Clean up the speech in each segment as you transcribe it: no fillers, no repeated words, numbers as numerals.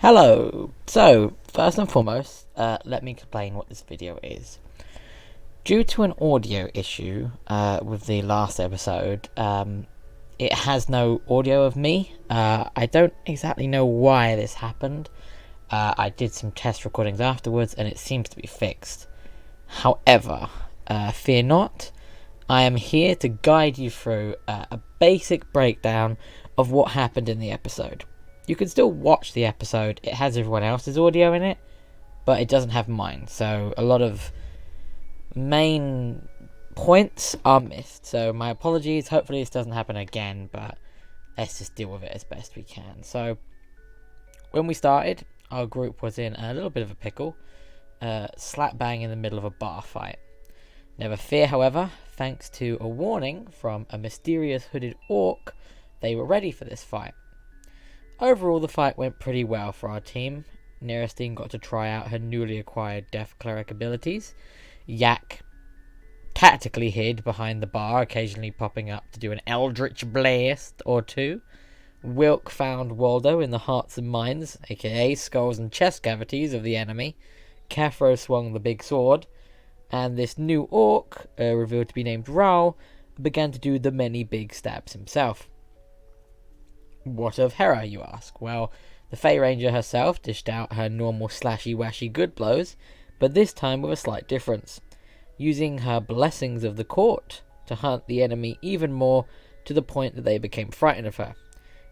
Hello! So, first and foremost, let me explain what this video is. Due to an audio issue with the last episode, it has no audio of me. I don't exactly know why this happened. I did some test recordings afterwards and it seems to be fixed. However, fear not, I am here to guide you through a basic breakdown of what happened in the episode. You can still watch the episode, it has everyone else's audio in it, but it doesn't have mine, so a lot of main points are missed. So my apologies, hopefully this doesn't happen again, but let's just deal with it as best we can. So, when we started, our group was in a little bit of a pickle, slap bang in the middle of a bar fight. Never fear, however, thanks to a warning from a mysterious hooded orc, they were ready for this fight. Overall, the fight went pretty well for our team. Nerestine got to try out her newly acquired Death Cleric abilities. Yak tactically hid behind the bar, occasionally popping up to do an Eldritch Blast or two. Wilk found Waldo in the hearts and minds, aka skulls and chest cavities of the enemy. Cathro swung the big sword. And this new orc, revealed to be named Raoul, began to do the many big stabs himself. What of Hera, you ask? Well, the Fey Ranger herself dished out her normal slashy-washy good blows, but this time with a slight difference, using her blessings of the court to hunt the enemy even more to the point that they became frightened of her.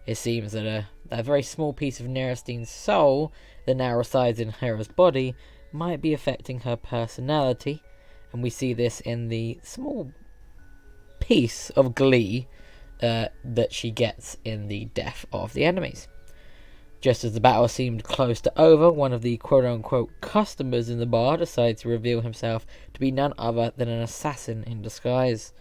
It seems that a very small piece of Nerestine's soul that now resides in Hera's body might be affecting her personality, and we see this in the small piece of glee that she gets in the death of the enemies. Just as the battle seemed close to over, one of the quote-unquote customers in the bar decided to reveal himself to be none other than an assassin in disguise.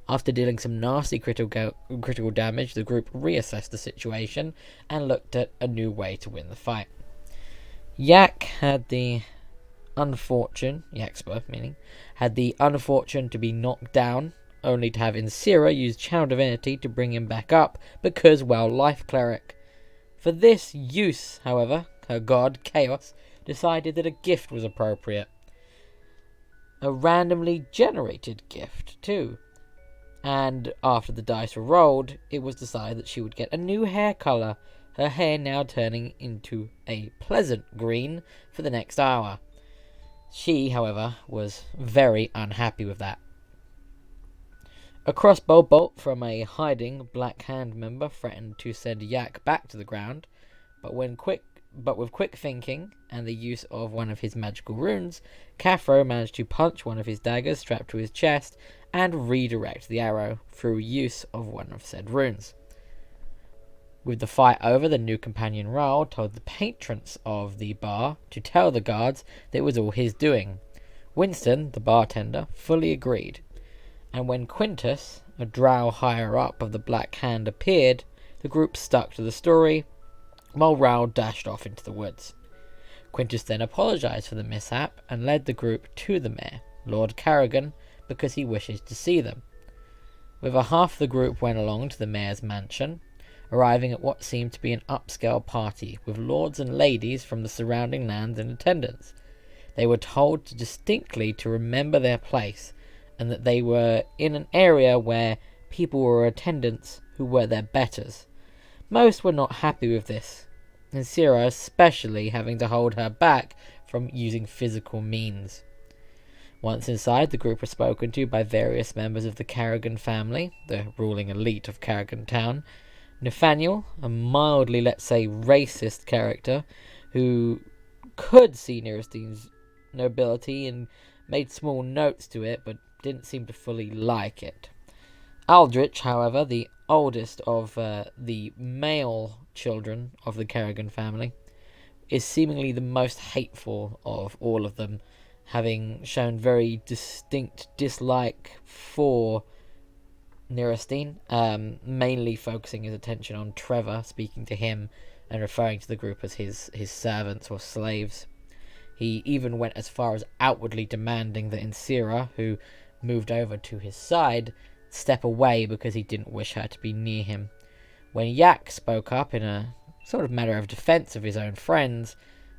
After dealing some nasty critical damage, the group reassessed the situation and looked at a new way to win the fight. Yak had the unfortune to be knocked down, only to have Insira use Channel Divinity to bring him back up because, well, Life Cleric. For this use, however, her god, Chaos, decided that a gift was appropriate. A randomly generated gift, too. And after the dice were rolled, it was decided that she would get a new hair colour, her hair now turning into a pleasant green for the next hour. She, however, was very unhappy with that. A crossbow bolt from a hiding Black Hand member threatened to send Yak back to the ground, but with quick thinking and the use of one of his magical runes, Cathro managed to punch one of his daggers strapped to his chest and redirect the arrow through use of one of said runes. With the fight over, the new companion Raoul told the patrons of the bar to tell the guards that it was all his doing. Winston, the bartender, fully agreed. And when Quintus, a drow higher up of the Black Hand, appeared, the group stuck to the story, while Raoul dashed off into the woods. Quintus then apologised for the mishap and led the group to the mayor, Lord Carrigan, because he wishes to see them. With a half the group went along to the mayor's mansion, arriving at what seemed to be an upscale party with lords and ladies from the surrounding lands in attendance. They were told distinctly to remember their place, and that they were in an area where people were attendants who were their betters. Most were not happy with this, and Insira especially having to hold her back from using physical means. Once inside, the group were spoken to by various members of the Carrigan family, the ruling elite of Carrigan Town. Nathaniel, a mildly, let's say, racist character, who could see Nerestine's nobility and made small notes to it, but didn't seem to fully like it. Aldrich, however, the oldest of the male children of the Carrigan family, is seemingly the most hateful of all of them, having shown very distinct dislike for Nerestine, mainly focusing his attention on Trevor, speaking to him and referring to the group as his servants or slaves. He even went as far as outwardly demanding that Insira, who moved over to his side, step away because he didn't wish her to be near him. When Yak spoke up in a sort of matter of defense of his own friends,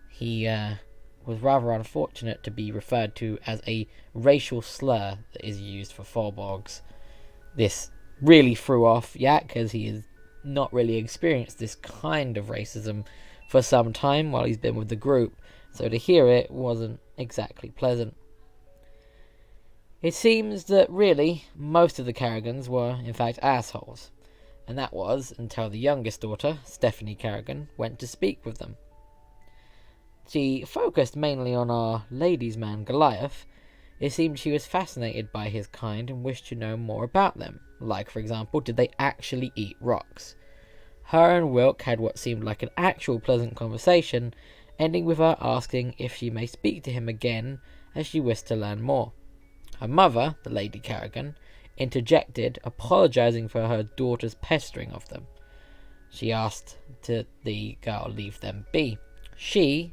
he was rather unfortunate to be referred to as a racial slur that is used for Forborgs. This really threw off Yak, because he has not really experienced this kind of racism for some time while he's been with the group, so to hear it wasn't exactly pleasant. It seems that really most of the Carrigans were in fact assholes, and that was until the youngest daughter, Stephanie Carrigan, went to speak with them. She focused mainly on our ladies' man Goliath. It seemed she was fascinated by his kind and wished to know more about them, like, for example, did they actually eat rocks? Her and Wilk had what seemed like an actual pleasant conversation, ending with her asking if she may speak to him again, as she wished to learn more. Her mother, the Lady Carrigan, interjected, apologising for her daughter's pestering of them. She asked to the girl leave them be. She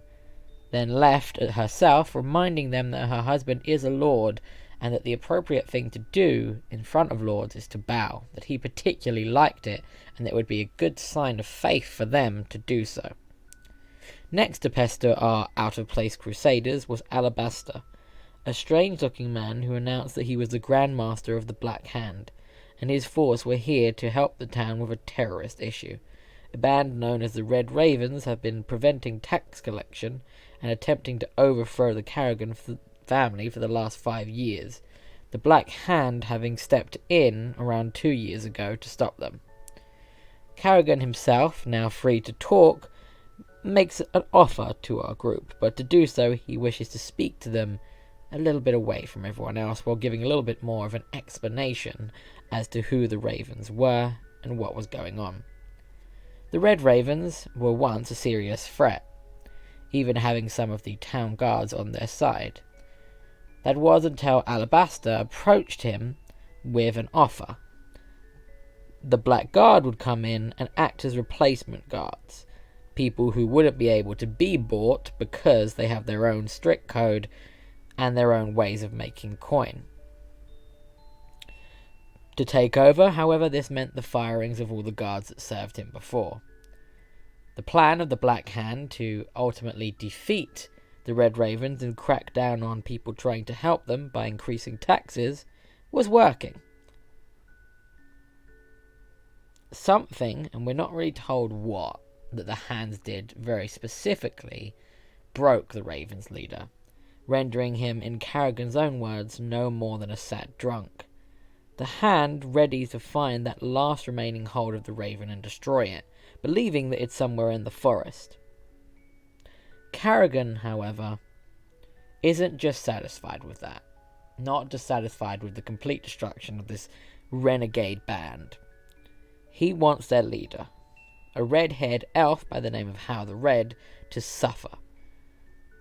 then left herself, reminding them that her husband is a lord, and that the appropriate thing to do in front of lords is to bow, that he particularly liked it, and that it would be a good sign of faith for them to do so. Next to pester our out-of-place Crusaders was Alabaster, a strange-looking man who announced that he was the Grand Master of the Black Hand, and his force were here to help the town with a terrorist issue. A band known as the Red Ravens have been preventing tax collection and attempting to overthrow the Carrigan family for the last 5 years, the Black Hand having stepped in around 2 years ago to stop them. Carrigan himself, now free to talk, makes an offer to our group, but to do so he wishes to speak to them a little bit away from everyone else, while giving a little bit more of an explanation as to who the Ravens were and what was going on. The Red Ravens were once a serious threat, even having some of the town guards on their side. That was until Alabaster approached him with an offer. The Black Guard would come in and act as replacement guards, people who wouldn't be able to be bought because they have their own strict code and their own ways of making coin. To take over, however, this meant the firings of all the guards that served him before. The plan of the Black Hand to ultimately defeat the Red Ravens and crack down on people trying to help them by increasing taxes was working. Something, and we're not really told what, that the Hands did very specifically broke the Ravens' leader, rendering him, in Carrigan's own words, no more than a sad drunk. The Hand ready to find that last remaining hold of the Raven and destroy it, believing that it's somewhere in the forest. Carrigan, however, isn't just satisfied with that. Not just satisfied with the complete destruction of this renegade band. He wants their leader, a red-haired elf by the name of How the Red, to suffer.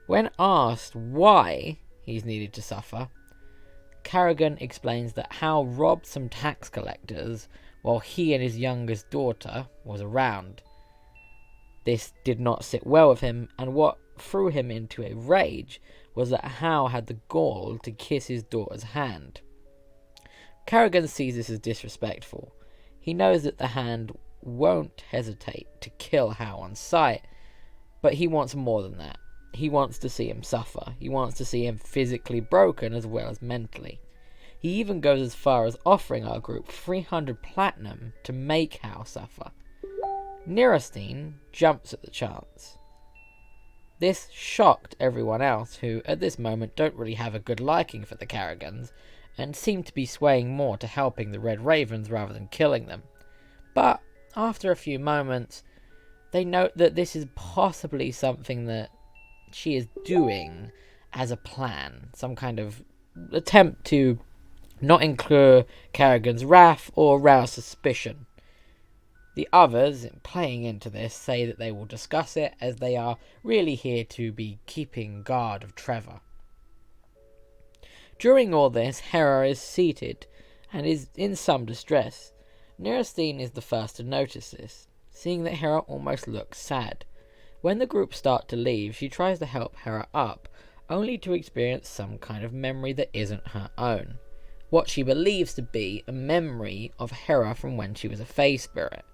When asked why he's needed to suffer, Carrigan explains that How robbed some tax collectors while he and his youngest daughter was around. This did not sit well with him, and what threw him into a rage was that How had the gall to kiss his daughter's hand. Carrigan sees this as disrespectful. He knows that the Hand won't hesitate to kill How on sight, but he wants more than that. He wants to see him suffer. He wants to see him physically broken as well as mentally. He even goes as far as offering our group 300 platinum to make How suffer. Nirostine jumps at the chance. This shocked everyone else, who at this moment don't really have a good liking for the Carrigans, and seem to be swaying more to helping the Red Ravens rather than killing them. But after a few moments, they note that this is possibly something that she is doing as a plan, some kind of attempt to not incur Carrigan's wrath or rouse suspicion. The others, playing into this, say that they will discuss it, as they are really here to be keeping guard of Trevor. During all this, Hera is seated and is in some distress. Nirostine is the first to notice this, seeing that Hera almost looks sad. When the group start to leave, she tries to help Hera up, only to experience some kind of memory that isn't her own. What she believes to be a memory of Hera from when she was a Fae spirit.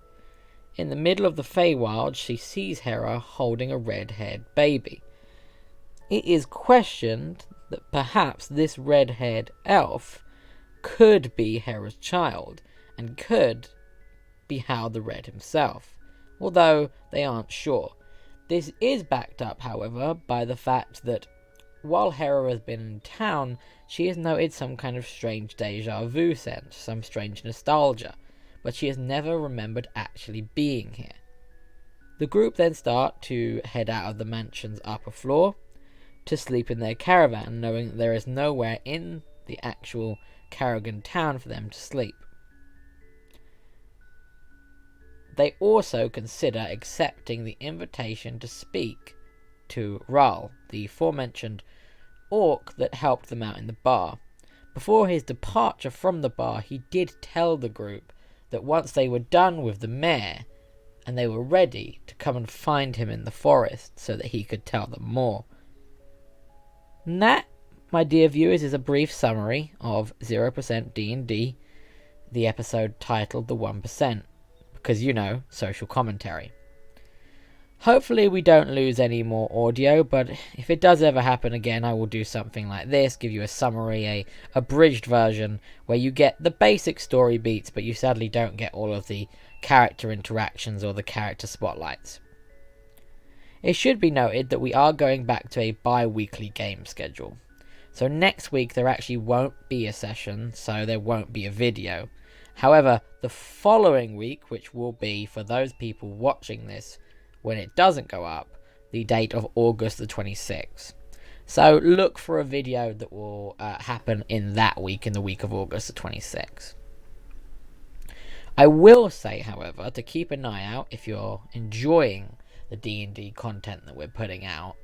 In the middle of the Feywild, she sees Hera holding a red-haired baby. It is questioned that perhaps this red-haired elf could be Hera's child, and could be Hal the Red himself, although they aren't sure. This is backed up, however, by the fact that while Hera has been in town, she has noted some kind of strange deja vu sense, some strange nostalgia, but she has never remembered actually being here. The group then start to head out of the mansion's upper floor to sleep in their caravan, knowing that there is nowhere in the actual Kerrigan town for them to sleep. They also consider accepting the invitation to speak to Ral, the aforementioned orc that helped them out in the bar. Before his departure from the bar, he did tell the group that once they were done with the mayor and they were ready, to come and find him in the forest so that he could tell them more. And that, my dear viewers, is a brief summary of 0% D&D, the episode titled The 1%, because social commentary. Hopefully we don't lose any more audio, but if it does ever happen again, I will do something like this, give you a summary, a abridged version, where you get the basic story beats, but you sadly don't get all of the character interactions or the character spotlights. It should be noted that we are going back to a bi-weekly game schedule. So next week there actually won't be a session, so there won't be a video. However, the following week, which will be, for those people watching this when it doesn't go up, the date of August the 26th. So look for a video that will happen in that week, in the week of August the 26th. I will say, however, to keep an eye out if you're enjoying the D&D content that we're putting out,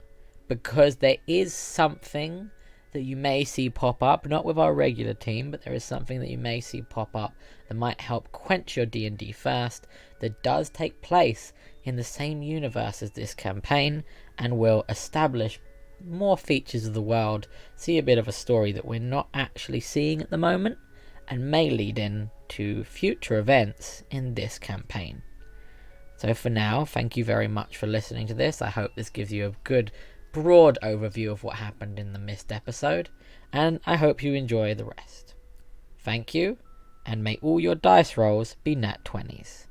because there is something that you may see pop up, not with our regular team, but there is something that you may see pop up that might help quench your D&D thirst, that does take place in the same universe as this campaign, and will establish more features of the world, see a bit of a story that we're not actually seeing at the moment, and may lead in to future events in this campaign. So for now, thank you very much for listening to this. I hope this gives you a good broad overview of what happened in the missed episode, and I hope you enjoy the rest. Thank you, and may all your dice rolls be nat 20s.